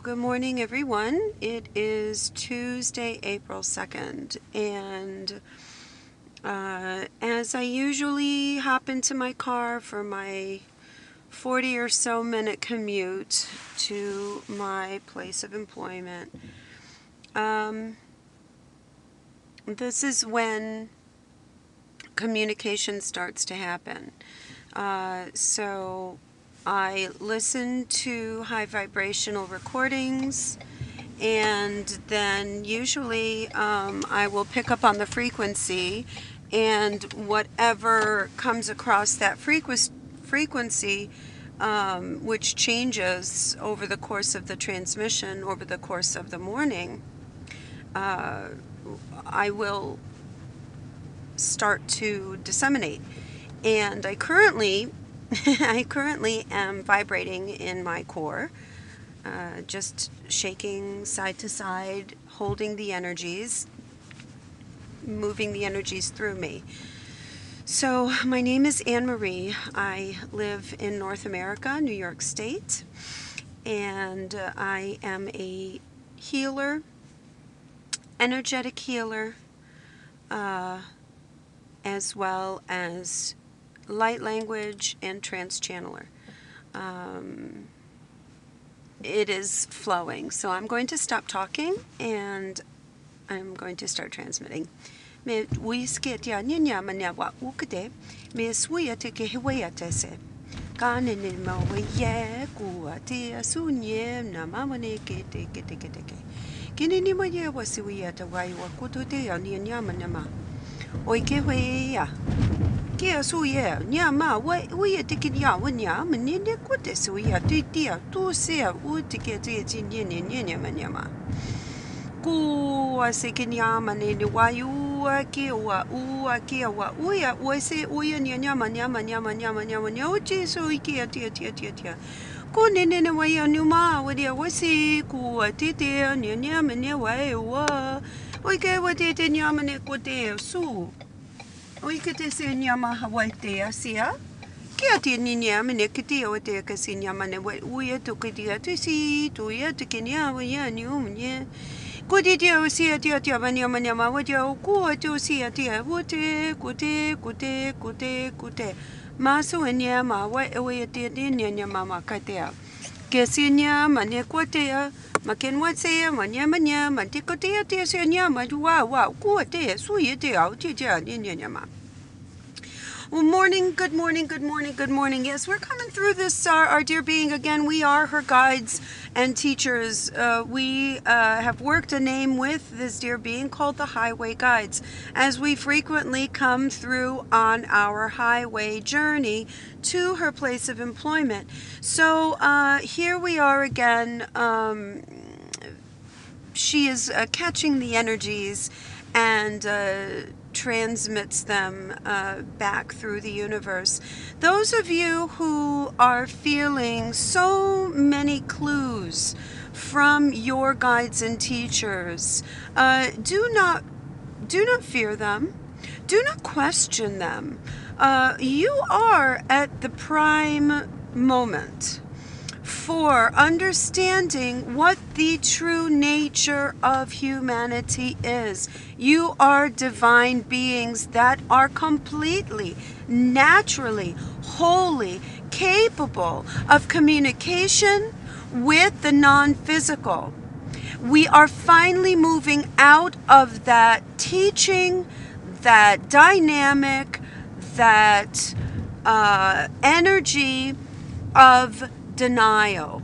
Good morning, everyone. It is Tuesday, April 2nd, and as I usually hop into my car for my 40 or so minute commute to my place of employment, this is when communication starts to happen. So I listen to high vibrational recordings, and then usually I will pick up on the frequency, and whatever comes across that frequency, which changes over the course of the transmission, over the course of the morning, I will start to disseminate. And I currently am vibrating in my core, just shaking side to side, holding the energies, moving the energies through me. So my name is Anne Marie. I live in North America, New York State, and I am a healer, energetic healer, as well as light language and trance channeler. It is flowing, so I'm going to stop talking and I'm going to start transmitting. Me wisketia ninya manyawa ukde me suya ke hewaya tese kanene mawe ye kuatia sunye na mamane kete kinini maye wasiya ta wai wa kutote ya ninya manama oike hweya kia suya nyama we tikin ya wanya menene kote suya titia tu sea u tikete tinya manyama ku asikin ya manene wayu kia wa uya wese uya nyama uchi so ikia tia ku nene waya numa wadia wese ku titia nyama mene wa oike wate nyama ne kote su oike se nyama hawaite asia kia te ninya mene kiti o te kasi nyama ne uya to kitia tisi to ya te kenya wa ni umnye kodi dia usia tia manyama wadia ku to usia tia wote kute maso nyama wa te nyama makatea kasi nyama ne kote maken wase manya matikote tia se nyama wa ku te su ye te au te nyama. Well, good morning. Yes, we're coming through this, our dear being again. We are her guides and teachers. We have worked a name with this dear being called the Highway Guides, as we frequently come through on our highway journey to her place of employment. So here we are again. She is catching the energies and transmits them back through the universe. Those of you who are feeling so many clues from your guides and teachers, do not fear them. Do not question them. You are at the prime moment for understanding what the true nature of humanity is. You are divine beings that are completely, naturally, wholly capable of communication with the non-physical. We are finally moving out of that teaching, that dynamic, that energy of denial.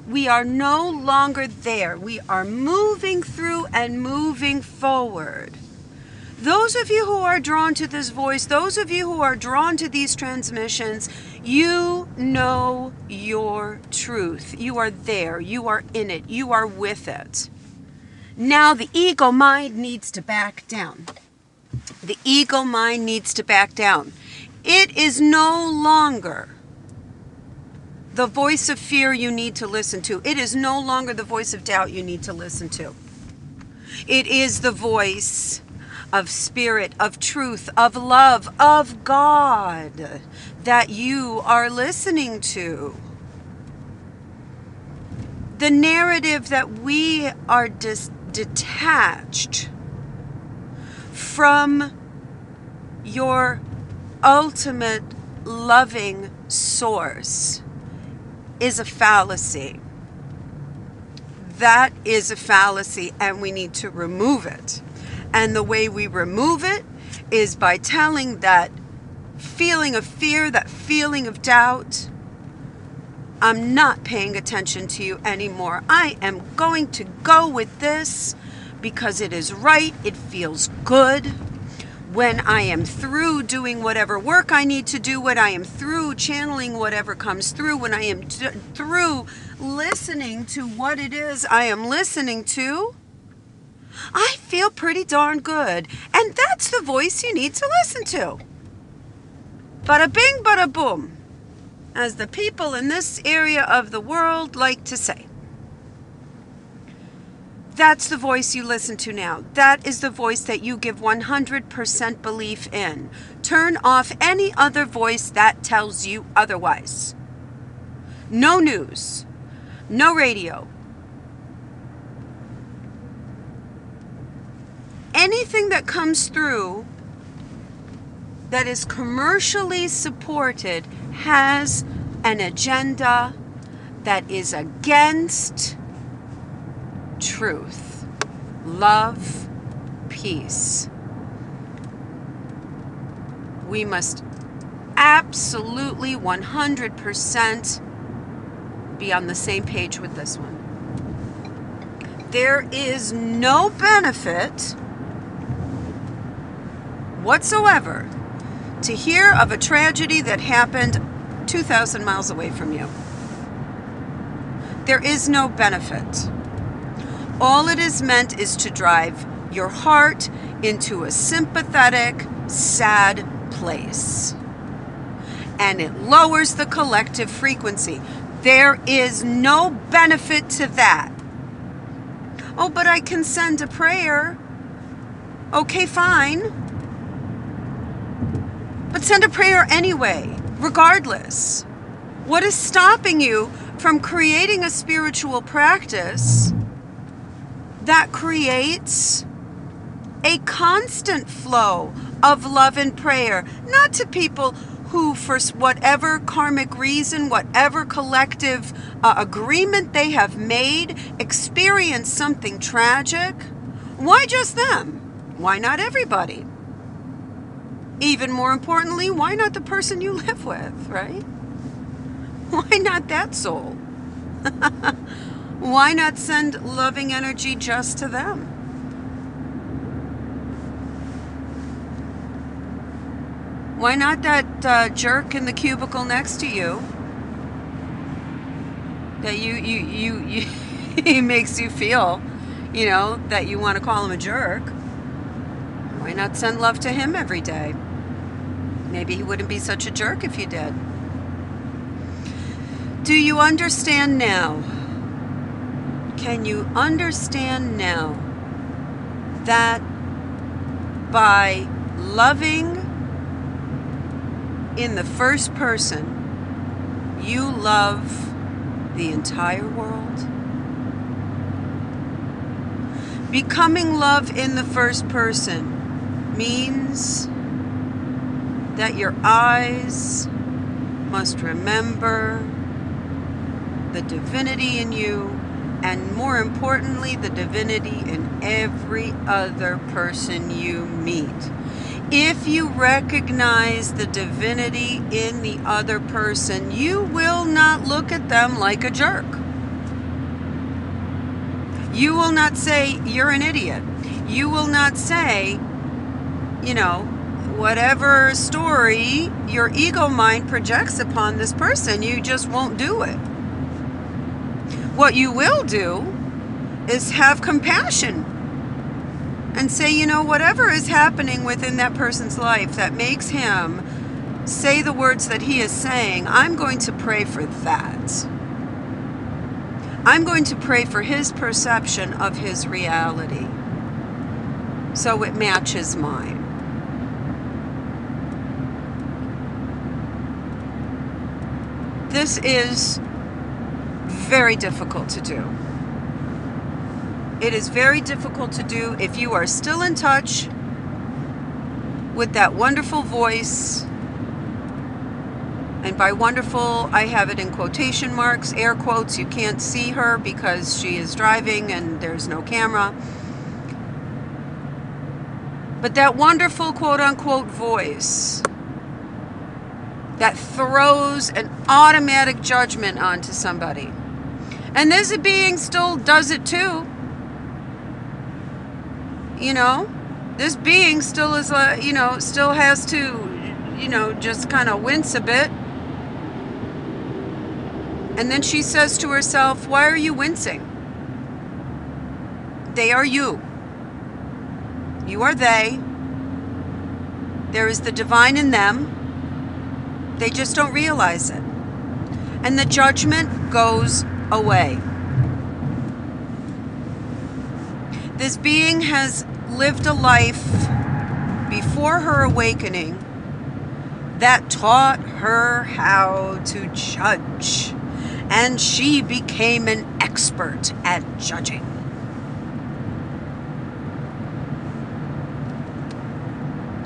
We are no longer there. We are moving through and moving forward. Those of you who are drawn to this voice, those of you who are drawn to these transmissions, you know your truth. You are there. You are in it. You are with it. Now the ego mind needs to back down. The ego mind needs to back down. It is no longer the voice of fear you need to listen to. It is no longer the voice of doubt you need to listen to. It is the voice of spirit, of truth, of love, of God that you are listening to. The narrative that we are detached from your ultimate loving source is a fallacy. That is a fallacy, and we need to remove it. And the way we remove it is by telling that feeling of fear, that feeling of doubt, I'm not paying attention to you anymore. I am going to go with this because it is right. It feels good. When I am through doing whatever work I need to do, when I am through channeling whatever comes through, when I am through listening to what it is I am listening to, I feel pretty darn good. And that's the voice you need to listen to. Bada bing, bada boom, as the people in this area of the world like to say. That's the voice you listen to now. That is the voice that you give 100% belief in. Turn off any other voice that tells you otherwise. No news. No radio. Anything that comes through that is commercially supported has an agenda that is against truth, love, peace. We must absolutely 100% be on the same page with this one. There is no benefit whatsoever to hear of a tragedy that happened 2,000 miles away from you. There is no benefit. All it is meant is to drive your heart into a sympathetic, sad place. And it lowers the collective frequency. There is no benefit to that. Oh, but I can send a prayer. Okay, fine. But send a prayer anyway, regardless. What is stopping you from creating a spiritual practice that creates a constant flow of love and prayer, not to people who, for whatever karmic reason, whatever collective agreement they have made, experience something tragic? Why just them? Why not everybody? Even more importantly, why not the person you live with, right? Why not that soul? Why not send loving energy just to them? Why not that jerk in the cubicle next to you that he makes you feel, that you want to call him a jerk? Why not send love to him every day? Maybe he wouldn't be such a jerk if you did. Do you understand now? Can you understand now that by loving in the first person, you love the entire world? Becoming love in the first person means that your eyes must remember the divinity in you, and more importantly, the divinity in every other person you meet. If you recognize the divinity in the other person, you will not look at them like a jerk. You will not say, you're an idiot. You will not say, whatever story your ego mind projects upon this person, you just won't do it. What you will do is have compassion and say, whatever is happening within that person's life that makes him say the words that he is saying, I'm going to pray for that. I'm going to pray for his perception of his reality so it matches mine. This is very difficult to do. It is very difficult to do if you are still in touch with that wonderful voice. And by wonderful, I have it in quotation marks, air quotes. You can't see her because she is driving and there's no camera. But that wonderful quote-unquote voice that throws an automatic judgment onto somebody. And this being still does it too. You know, this being still is, still has to, just kind of wince a bit. And then she says to herself, why are you wincing? They are you. You are they. There is the divine in them. They just don't realize it. And the judgment goes away. This being has lived a life before her awakening that taught her how to judge. And she became an expert at judging.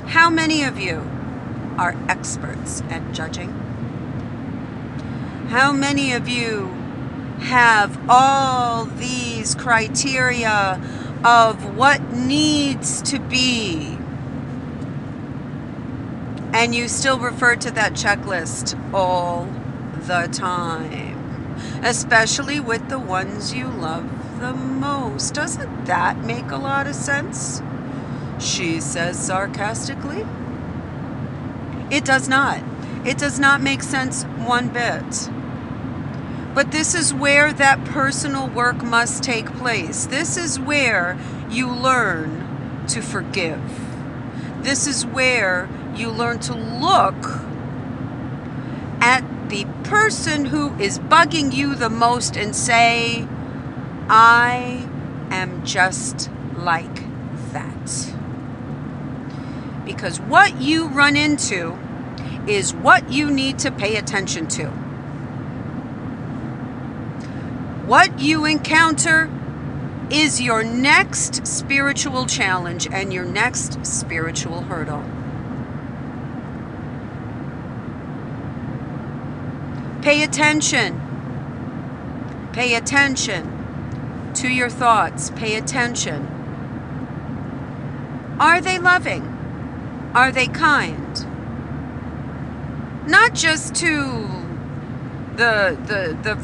How many of you are experts at judging? How many of you have all these criteria of what needs to be, and you still refer to that checklist all the time? Especially with the ones you love the most. Doesn't that make a lot of sense? She says sarcastically. It does not. It does not make sense one bit. But this is where that personal work must take place. This is where you learn to forgive. This is where you learn to look at the person who is bugging you the most and say, I am just like that. Because what you run into is what you need to pay attention to. What you encounter is your next spiritual challenge and your next spiritual hurdle. Pay attention. Pay attention to your thoughts. Pay attention. Are they loving? Are they kind? Not just to the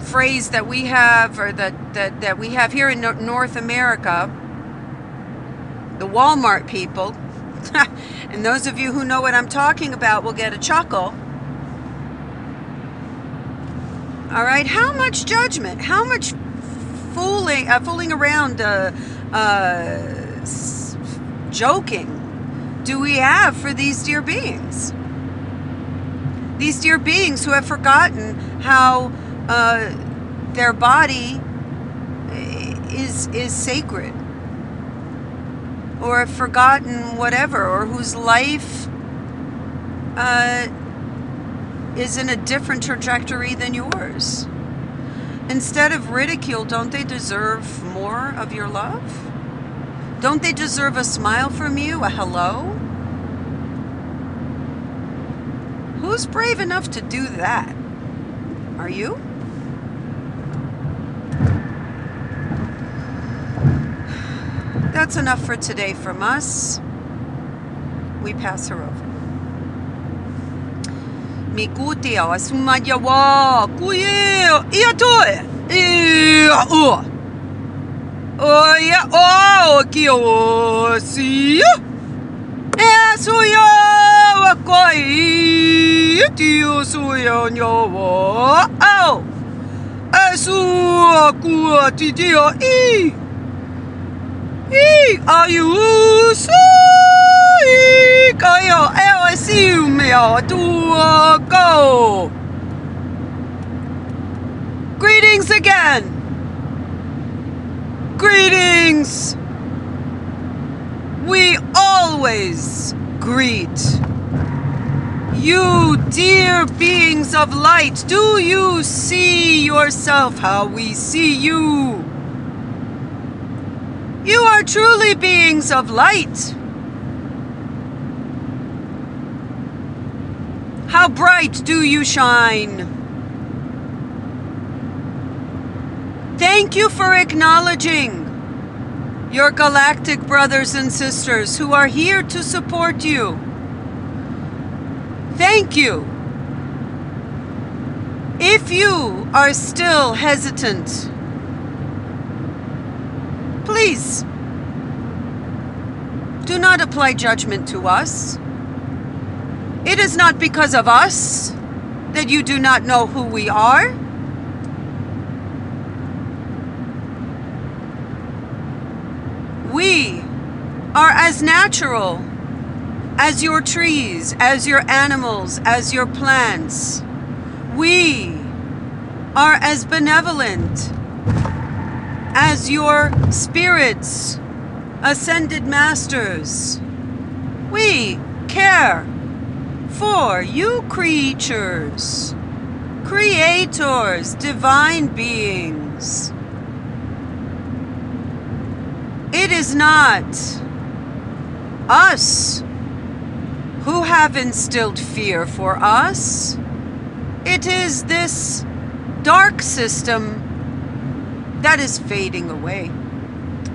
phrase that we have, or that we have here in North America, the Walmart people, and those of you who know what I'm talking about will get a chuckle. All right, how much judgment, how much fooling around, joking do we have for these dear beings? These dear beings who have forgotten how their body is sacred, or have forgotten whatever, or whose life is in a different trajectory than yours. Instead of ridicule, don't they deserve more of your love? Don't they deserve a smile from you, a hello? Who's brave enough to do that? Are you? That's enough for today from us. We pass her over. Mi kutia wa sumaya wa kuye ia toe ia o o ia o ki o si e suya wa koi ti o suya nyo wa au e su ku ti ti o I ayu su Kayo LSU meo to go. Greetings again. Greetings. We always greet You dear beings of light, do you see yourself how we see you? You are truly beings of light. How bright do you shine? Thank you for acknowledging your galactic brothers and sisters who are here to support you. Thank you. If you are still hesitant, please do not apply judgment to us. It is not because of us that you do not know who we are. We are as natural as your trees, as your animals, as your plants. We are as benevolent as your spirits, ascended masters. We care for you creatures, creators, divine beings. It is not us who have instilled fear for us. It is this dark system that is fading away.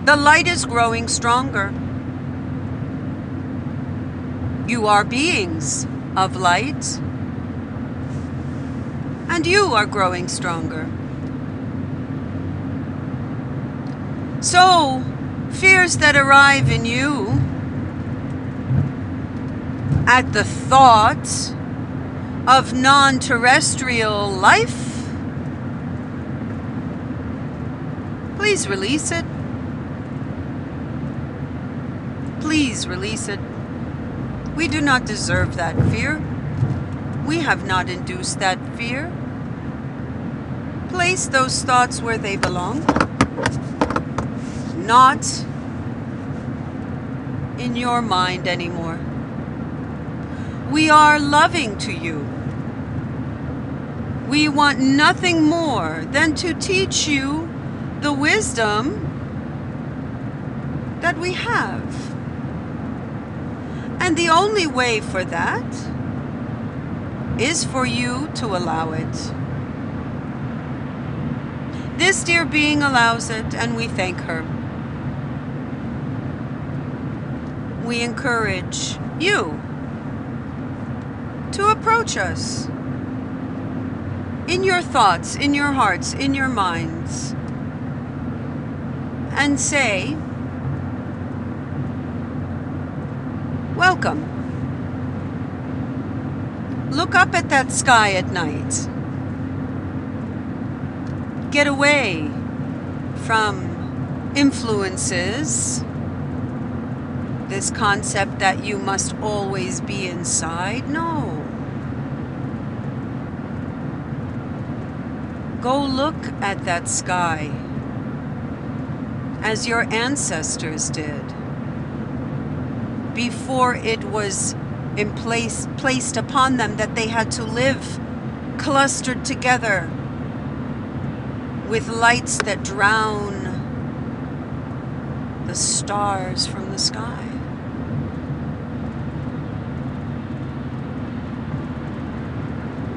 The light is growing stronger. You are beings of light, and you are growing stronger. So, fears that arrive in you at the thought of non-terrestrial life, please release it. Please release it. We do not deserve that fear. We have not induced that fear. Place those thoughts where they belong. Not in your mind anymore. We are loving to you. We want nothing more than to teach you the wisdom that we have. And the only way for that is for you to allow it. This dear being allows it, and we thank her. We encourage you to approach us in your thoughts, in your hearts, in your minds, and say, welcome. Look up at that sky at night. Get away from influences, this concept that you must always be inside. No. Go look at that sky as your ancestors did before it was placed upon them that they had to live clustered together with lights that drown the stars from the sky.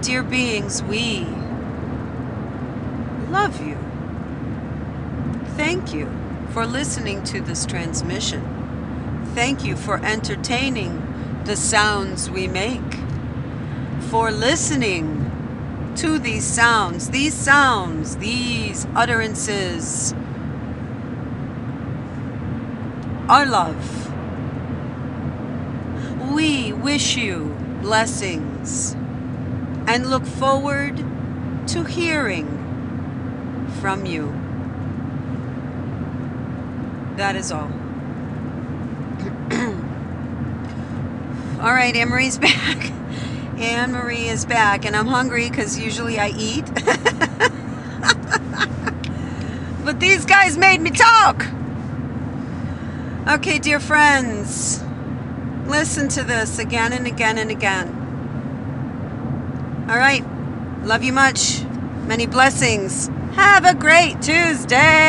Dear beings, we love you. Thank you for listening to this transmission. Thank you for entertaining the sounds we make, for listening to these sounds, these utterances are love. We wish you blessings and look forward to hearing from you. That is all. All right, Anne-Marie's back. Anne-Marie is back, and I'm hungry because usually I eat. But these guys made me talk. Okay, dear friends, listen to this again and again and again. All right. Love you much. Many blessings. Have a great Tuesday.